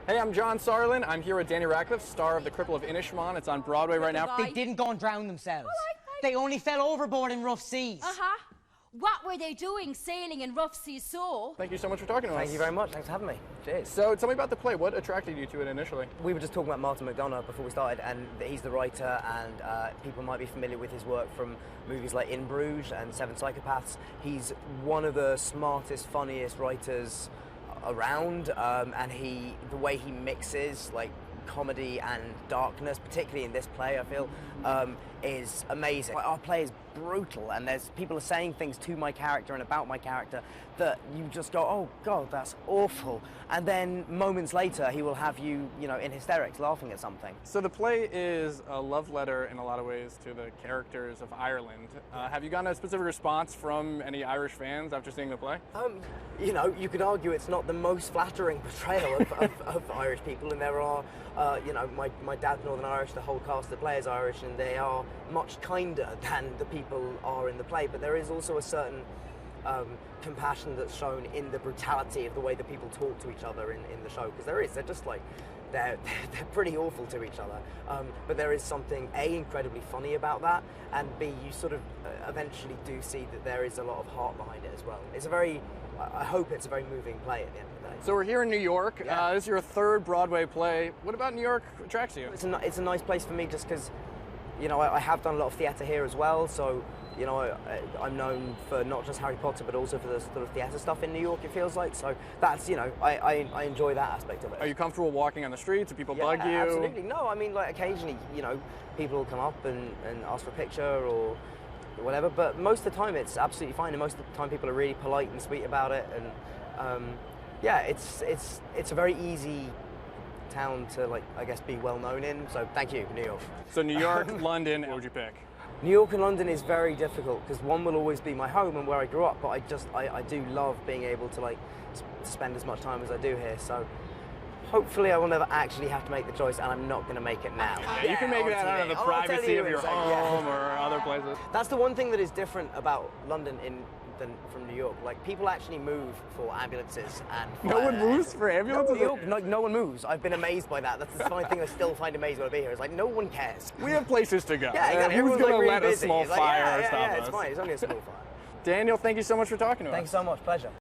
Hey, I'm John Sarlin. I'm here with Danny Radcliffe, star of The Cripple of Inishmaan. It's on Broadway right now. They didn't go and drown themselves. They only fell overboard in rough seas. What were they doing sailing in rough seas so? Thank you so much for talking to us. Thank you very much. Thanks for having me. Cheers. So tell me about the play. What attracted you to it initially? We were just talking about Martin McDonagh before we started, and he's the writer, and people might be familiar with his work from movies like In Bruges and Seven Psychopaths. He's one of the smartest, funniest writers around, and the way he mixes like comedy and darkness, particularly in this play, I feel, is amazing. Our play is brutal, and people are saying things to my character and about my character that you just go, oh God, that's awful. And then moments later, he will have you, in hysterics, laughing at something. So the play is a love letter in a lot of ways to the characters of Ireland. Have you gotten a specific response from any Irish fans after seeing the play? You could argue it's not the most flattering portrayal of Irish people, and there are, my dad's Northern Irish, the whole cast of the play is Irish, and they are much kinder than the people are in the play, but there is also a certain compassion that's shown in the brutality of the way that people talk to each other in the show, because they're just like, they're pretty awful to each other, but there is something A, incredibly funny about that, and B, you sort of eventually do see that there is a lot of heart behind it as well. I hope it's a very moving play at the end of the day. So we're here in New York. Yeah. This is your third Broadway play. What about New York attracts you? It's a nice place for me just because, I have done a lot of theatre here as well, so, I'm known for not just Harry Potter, but also for the sort of theatre stuff in New York, it feels like. So that's, I enjoy that aspect of it. Are you comfortable walking on the streets? Do people bug you? Absolutely. No, I mean, like, occasionally, people will come up and ask for a picture or whatever, but most of the time it's absolutely fine, and most of the time people are really polite and sweet about it, and it's a very easy town to, like, I guess, be well known in, so thank you, New York. So New York, London, what would you pick? New York and London is very difficult because one will always be my home and where I grew up, but I do love being able to, like, spend as much time as I do here, so hopefully I will never actually have to make the choice, and I'm not going to make it now. Yeah, you can make that out of the privacy of your home or other places. That's the one thing that is different about London than from New York. Like, people actually move for ambulances and no one moves for ambulances? New York, no one moves. I've been amazed by that. That's the funny thing I still find amazing when I be here. It's like, no one cares. We have places to go. Yeah, exactly. Who's going to let a busy. small fire stop us? Yeah, it's fine. It's only a small fire. Daniel, thank you so much for talking to us. Thanks so much. Pleasure.